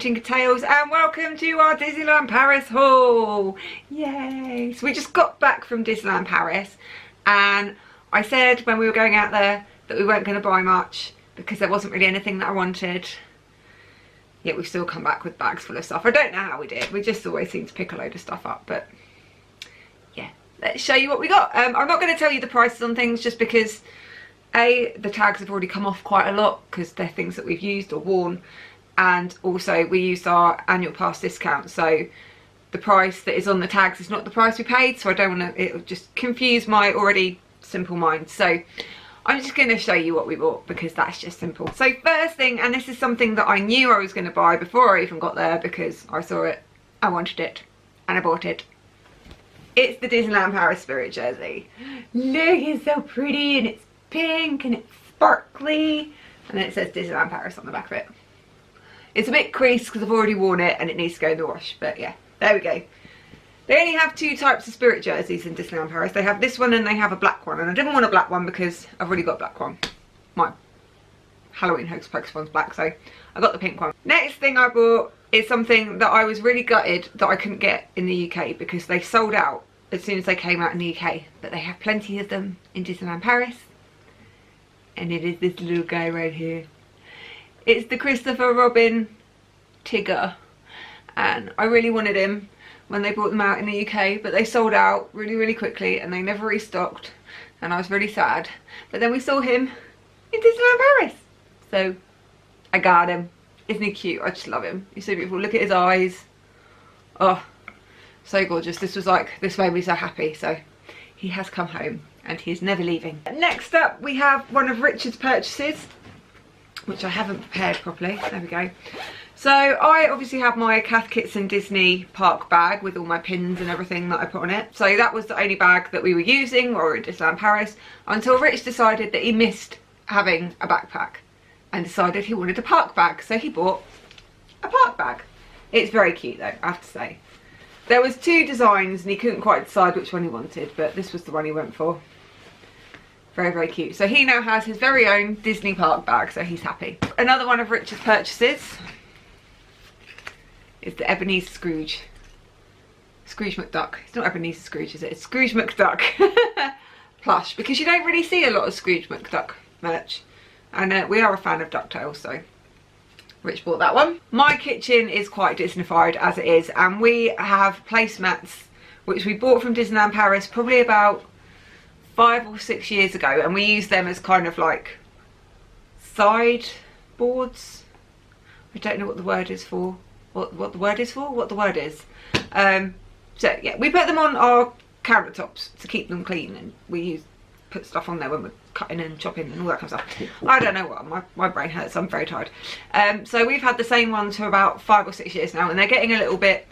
Tinker Tales, and welcome to our Disneyland Paris haul. Yay! So we just got back from Disneyland Paris, and I said when we were going out there that we weren't going to buy much because there wasn't really anything that I wanted. Yet we've still come back with bags full of stuff. I don't know how we did. We just always seem to pick a load of stuff up, but yeah, let's show you what we got. I'm not going to tell you the prices on things just because the tags have already come off quite a lot because they're things that we've used or worn, and also we used our annual pass discount, so the price that is on the tags is not the price we paid, so I don't want to, it'll just confuse my already simple mind. So I'm just going to show you what we bought because that's just simple. So first thing, and this is something that I knew I was going to buy before I even got there because I saw it, I wanted it, and I bought it. It's the Disneyland Paris Spirit jersey. Look, it's so pretty, and it's pink and it's sparkly, and then it says Disneyland Paris on the back of it. It's a bit creased because I've already worn it and it needs to go in the wash, but yeah, there we go. They only have two types of Spirit jerseys in Disneyland Paris. They have this one and they have a black one, and I didn't want a black one because I've already got a black one. My Halloween Hocus Pocus one's black, so I got the pink one. Next thing I bought is something that I was really gutted that I couldn't get in the UK because they sold out as soon as they came out in the UK, but they have plenty of them in Disneyland Paris. And it is this little guy right here. It's the Christopher Robin Tigger, and I really wanted him when they brought them out in the UK, but they sold out really quickly and they never restocked, and I was really sad. But then we saw him in Disneyland Paris, so I got him. Isn't he cute? I just love him. He's so beautiful. Look at his eyes. Oh, so gorgeous. This made me so happy. So he has come home and he's never leaving. Next up we have one of Richard's purchases, which I haven't prepared properly. There we go. So I obviously have my Cath Kidston Disney Park bag with all my pins and everything that I put on it. So that was the only bag that we were using or in Disneyland Paris until Rich decided that he missed having a backpack and decided he wanted a park bag. So he bought a park bag. It's very cute though, I have to say. There was two designs and he couldn't quite decide which one he wanted, but this was the one he went for. Very cute. So he now has his very own Disney park bag, so he's happy. Another one of Richard's purchases is the Ebenezer Scrooge McDuck. It's not Ebenezer Scrooge, is it? It's Scrooge McDuck plush, because you don't really see a lot of Scrooge McDuck merch, and we are a fan of DuckTales, so Rich bought that one. My kitchen is quite Disneyfied as it is, and we have placemats which we bought from Disneyland Paris probably about 5 or 6 years ago, and we use them as kind of like sideboards. I don't know what the word is for. What the word is for? What the word is. So yeah, we put them on our countertops to keep them clean, and we put stuff on there when we're cutting and chopping and all that kind of stuff. I don't know what, my brain hurts, I'm very tired. So we've had the same ones for about 5 or 6 years now, and they're getting a little bit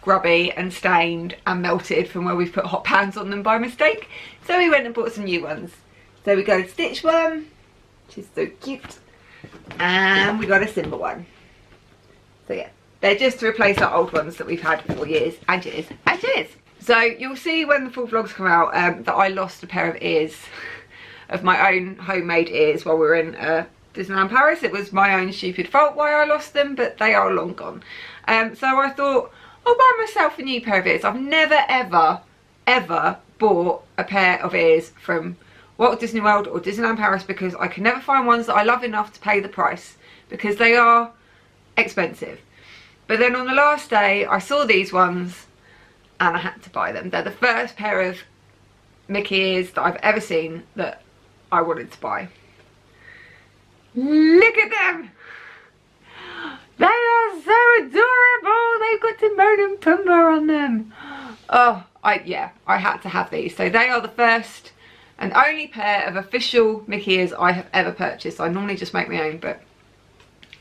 grubby and stained and melted from where we've put hot pans on them by mistake. So we went and bought some new ones. So we got a Stitch one, which is so cute, and we got a Simba one. So yeah, they're just to replace our old ones that we've had for years and years and years. So you'll see when the full vlogs come out that I lost a pair of ears, of my own homemade ears, while we were in Disneyland Paris. It was my own stupid fault why I lost them, but they are long gone. So I thought I'll buy myself a new pair of ears. I've never ever bought a pair of ears from Walt Disney World or Disneyland Paris because I can never find ones that I love enough to pay the price, because they are expensive. But then on the last day I saw these ones and I had to buy them. They're the first pair of Mickey ears that I've ever seen that I wanted to buy. Look at them! They are so adorable! They've got Timon and Pumbaa on them. Oh, I had to have these. So they are the first and only pair of official Mickey ears I have ever purchased. I normally just make my own, but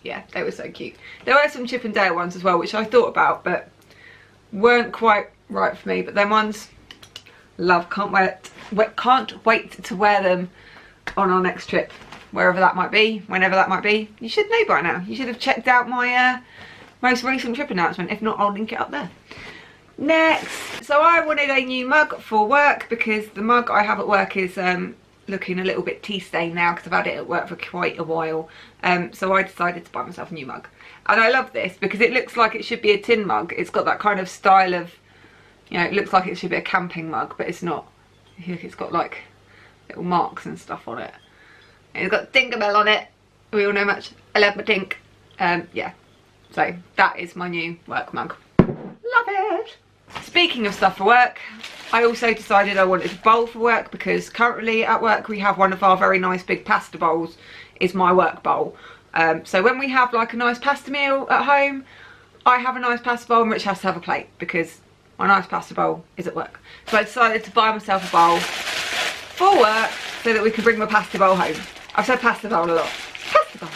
yeah, they were so cute. There were some Chip and Dale ones as well, which I thought about, but weren't quite right for me. But them ones, love. Can't wait to wear them on our next trip, wherever that might be, whenever that might be. You should know by now. You should have checked out my most recent trip announcement. If not, I'll link it up there. Next, so I wanted a new mug for work because the mug I have at work is looking a little bit tea stained now because I've had it at work for quite a while. So I decided to buy myself a new mug. And I love this because it looks like it should be a tin mug. It's got that kind of style of, you know, it looks like it should be a camping mug, but it's not. Look, it's got like little marks and stuff on it. And it's got Tinkerbell on it. We all know much. I love my Tink. Yeah. So that is my new work mug. Love it. Speaking of stuff for work, I also decided I wanted a bowl for work because currently at work we have one of our very nice big pasta bowls is my work bowl. So when we have like a nice pasta meal at home, I have a nice pasta bowl and Rich has to have a plate because my nice pasta bowl is at work. So I decided to buy myself a bowl for work so that we can bring my pasta bowl home. I've said pasta bowl a lot. Pasta bowl.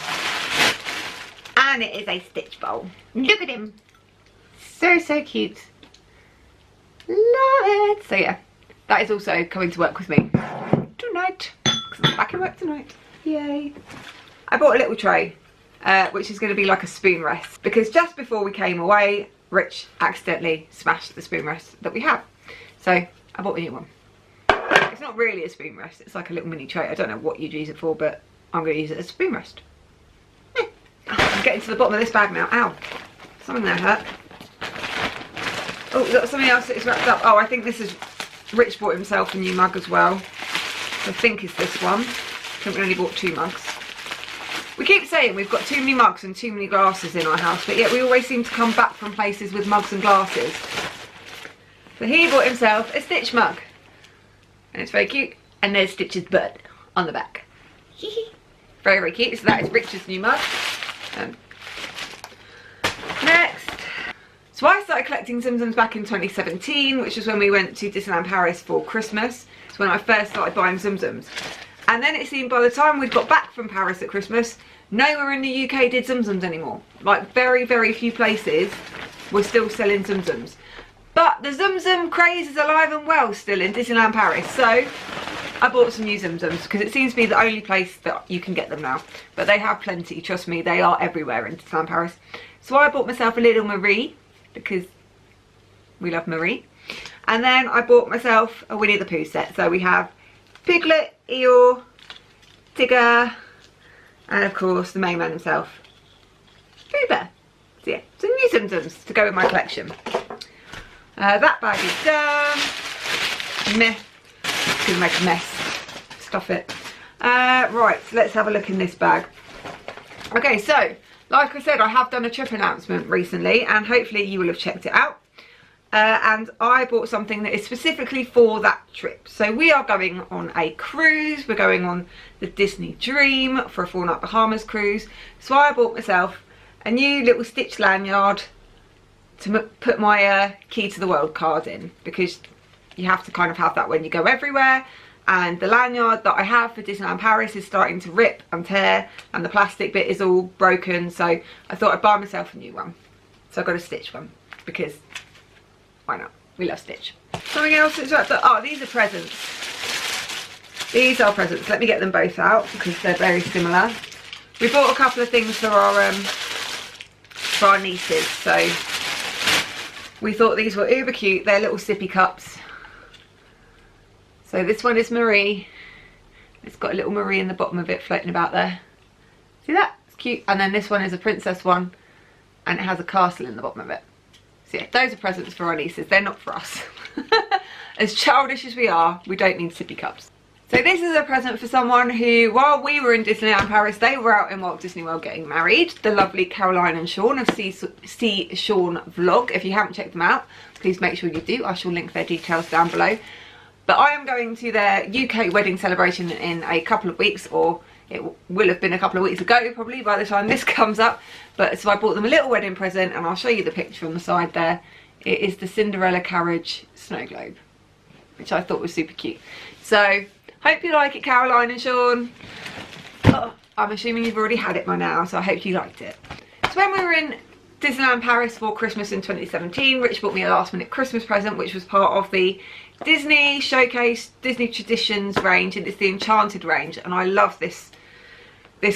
And it is a Stitch bowl. Look at him. So cute. Love it. So yeah, that is also coming to work with me tonight because I'm back in work tonight. Yay. I bought a little tray which is going to be like a spoon rest because just before we came away Rich accidentally smashed the spoon rest that we have, so I bought a new one. It's not really a spoon rest, it's like a little mini tray. I don't know what you'd use it for, but I'm going to use it as a spoon rest. I'm getting to the bottom of this bag now. Ow, something there hurt. Oh, we've got something else that is wrapped up. Oh, I think this is, Rich bought himself a new mug as well. I think it's this one. I think we only bought 2 mugs. We keep saying we've got too many mugs and too many glasses in our house, but yet we always seem to come back from places with mugs and glasses. So he bought himself a Stitch mug. And it's very cute. And there's Stitch's butt on the back. Very, very cute. So that is Richard's new mug. Next. So I started collecting Tsum Tsums back in 2017, which was when we went to Disneyland Paris for Christmas. It's when I first started buying Tsum Tsums. And then it seemed by the time we'd got back from Paris at Christmas, nowhere in the UK did Tsum Tsums anymore. Like very, very few places were still selling Tsum Tsums. But the Tsum Tsum craze is alive and well still in Disneyland Paris. So I bought some new Tsum Tsums because it seems to be the only place that you can get them now. But they have plenty, trust me, they are everywhere in Disneyland Paris. So I bought myself a little Marie because we love Marie. And then I bought myself a Winnie the Pooh set. So we have Piglet, Eeyore, Tigger, and of course the main man himself, Pooh Bear. So yeah, some new Tsum Tsums to go with my collection. That bag is done. Meh. It's gonna make a mess. Stuff it. Right, so let's have a look in this bag. Okay, so like I said, I have done a trip announcement recently, and hopefully you will have checked it out. And I bought something that is specifically for that trip. So we are going on a cruise. We're going on the Disney Dream for a 4-night Bahamas cruise. So I bought myself a new little Stitch lanyard to put my Key to the World card in, because you have to kind of have that when you go everywhere. And the lanyard that I have for Disneyland Paris is starting to rip and tear, and the plastic bit is all broken. So I thought I'd buy myself a new one. So I got a Stitch one because why not? We love Stitch. Something else that's wrapped up. Oh, these are presents. These are presents. Let me get them both out because they're very similar. We bought a couple of things for our nieces. So we thought these were uber cute. They're little sippy cups. So this one is Marie. It's got a little Marie in the bottom of it floating about there. See that? It's cute. And then this one is a princess one, and it has a castle in the bottom of it. So yeah, those are presents for our nieces. They're not for us. As childish as we are, we don't need sippy cups. So this is a present for someone who, while we were in Disneyland Paris, they were out in Walt Disney World getting married. The lovely Caroline and Sean of See Shaun vlog. If you haven't checked them out, please make sure you do. I shall link their details down below. But I am going to their UK wedding celebration in a couple of weeks, or it will have been a couple of weeks ago probably by the time this comes up. But so I bought them a little wedding present, and I'll show you the picture on the side there. It is the Cinderella carriage snow globe, which I thought was super cute. So hope you like it, Caroline and Sean. Oh, I'm assuming you've already had it by now, so I hope you liked it. So when we were in Disneyland Paris for Christmas in 2017, Rich bought me a last minute Christmas present, which was part of the Disney Showcase Disney Traditions range, and it's the Enchanted range, and I love this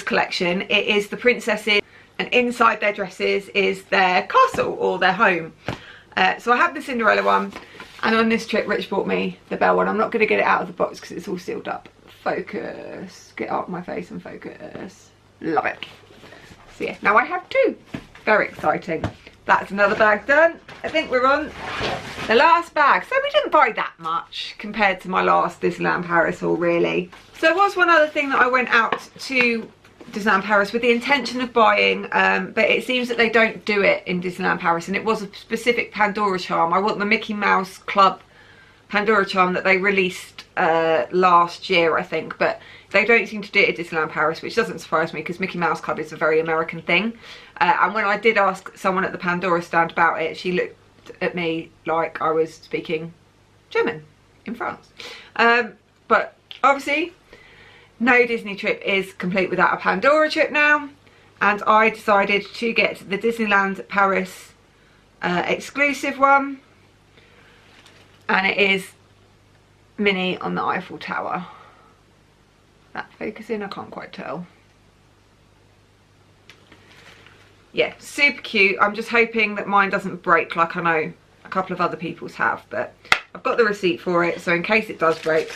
collection. It is the princesses, and inside their dresses is their castle or their home. So I have the Cinderella one, and on this trip Rich bought me the Belle one. I'm not going to get it out of the box because it's all sealed up focus. Get up my face and focus. Love it. So yeah, now I have 2. Very exciting. That's another bag done. I think we're on the last bag. So we didn't buy that much compared to my last Disneyland Paris haul, really. So there was one other thing that I went out to Disneyland Paris with the intention of buying, but it seems that they don't do it in Disneyland Paris, and it was a specific Pandora charm. I want the Mickey Mouse Club Pandora charm that they released last year, I think, but they don't seem to do it at Disneyland Paris, which doesn't surprise me because Mickey Mouse Club is a very American thing. And when I did ask someone at the Pandora stand about it, she looked at me like I was speaking German in France. But obviously, no Disney trip is complete without a Pandora trip now, and I decided to get the Disneyland Paris exclusive one, and it is Minnie on the Eiffel Tower. That focusing, I can't quite tell. Yeah, super cute. I'm just hoping that mine doesn't break like I know a couple of other people's have, but I've got the receipt for it, so in case it does break,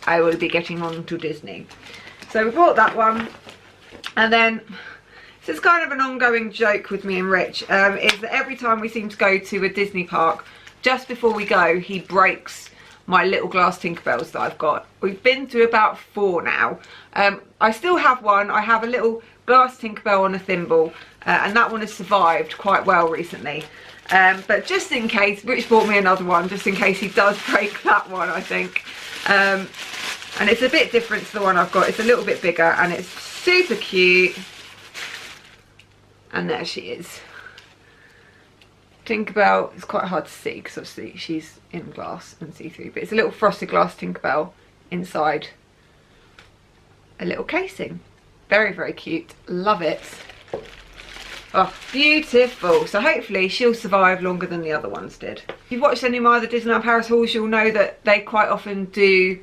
I will be getting on to Disney. So we bought that one, and then this is kind of an ongoing joke with me and Rich, is that every time we seem to go to a Disney park, just before we go, he breaks my little glass Tinkerbells that I've got. We've been to about 4 now. I still have one. I have a little glass Tinkerbell on a thimble, and that one has survived quite well recently. But just in case, Rich bought me another one, just in case he does break that one, I think. And it's a bit different to the one I've got. It's a little bit bigger, and it's super cute. And there she is. Tinkerbell is quite hard to see because obviously she's in glass and see-through, but it's a little frosted glass Tinkerbell inside a little casing. Very, very cute. Love it. Oh, beautiful. So hopefully she'll survive longer than the other ones did. If you've watched any of my other Disneyland Paris hauls, you'll know that they quite often do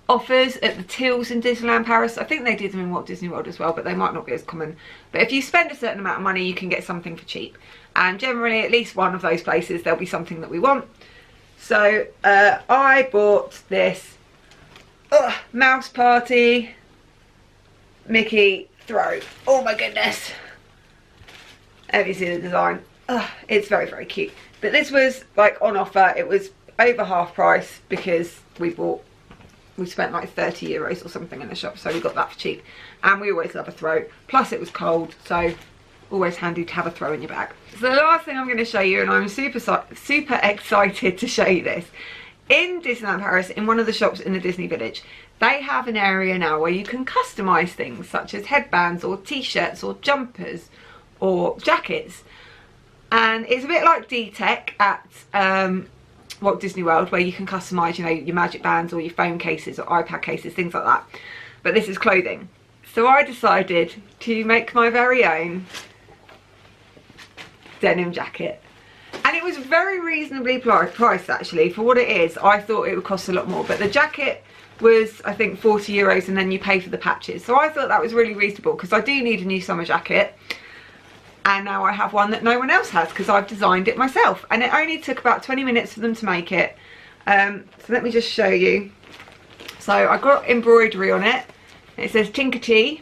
offers at the tills in Disneyland Paris. I think they do them in Walt Disney World as well, but they might not be as common. But if you spend a certain amount of money, you can get something for cheap. And generally, at least one of those places, there'll be something that we want. So I bought this Mouse Party Mickey throw. Oh my goodness. Have you seen the design? It's very, very cute. But this was like on offer. It was over half price because we spent like 30 euros or something in the shop, so we got that for cheap. And we always love a throw. Plus it was cold, so always handy to have a throw in your bag. So the last thing I'm going to show you, and I'm super excited to show you this. In Disneyland Paris, in one of the shops in the Disney Village, they have an area now where you can customise things such as headbands or t-shirts or jumpers or jackets. And it's a bit like D-Tech at Walt Disney World, where you can customise, you know, your magic bands or your phone cases or iPad cases, things like that. But this is clothing. So I decided to make my very own denim jacket. And it was very reasonably priced actually. For what it is, I thought it would cost a lot more. But the jacket was, I think, 40 euros, and then you pay for the patches. So I thought that was really reasonable because I do need a new summer jacket. And now I have one that no one else has because I've designed it myself. And it only took about 20 minutes for them to make it. So let me just show you. So I got embroidery on it. It says Tinker Tea.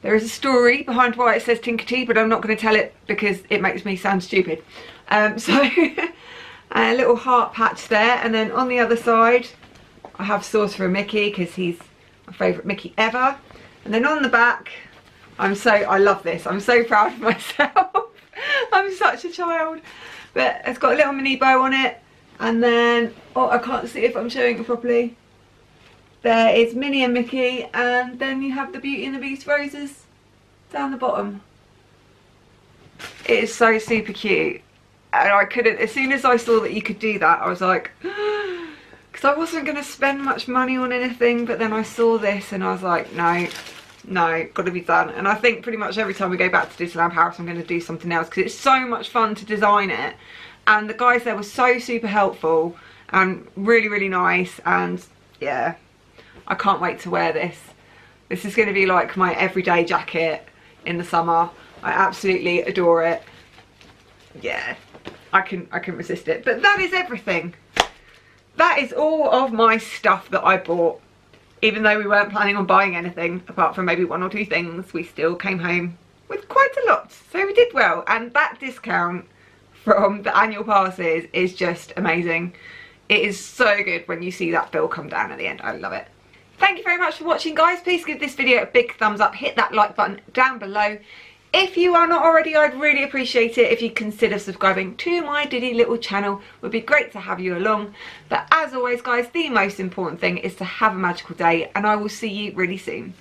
There is a story behind why it says Tinker Tea, but I'm not going to tell it because it makes me sound stupid. So a little heart patch there, and then on the other side I have Sauce for a Mickey because he's my favourite Mickey ever. And then on the back, I love this. I'm so proud of myself. I'm such a child. But it's got a little mini bow on it, and then I can't see if I'm showing it properly. There is Minnie and Mickey, and then you have the Beauty and the Beast roses down the bottom. It is so super cute. And I couldn't, as soon as I saw that you could do that, I was like, because I wasn't going to spend much money on anything, but then I saw this and I was like, no, got to be done. And I think pretty much every time we go back to Disneyland Paris, I'm going to do something else because it's so much fun to design it. And the guys there were so super helpful and really, really nice. And yeah, I can't wait to wear this. This is going to be like my everyday jacket in the summer. I absolutely adore it. Yeah, I can resist it. But that is everything. That is all of my stuff that I bought even though we weren't planning on buying anything apart from maybe 1 or 2 things, we still came home with quite a lot, so we did well. And that discount from the annual passes is just amazing. It is so good when you see that bill come down at the end. I love it. Thank you very much for watching, guys. Please give this video a big thumbs up, hit that like button down below. If you are not already, I'd really appreciate it if you consider subscribing to my diddy little channel. It would be great to have you along. But as always, guys, the most important thing is to have a magical day, and I will see you really soon.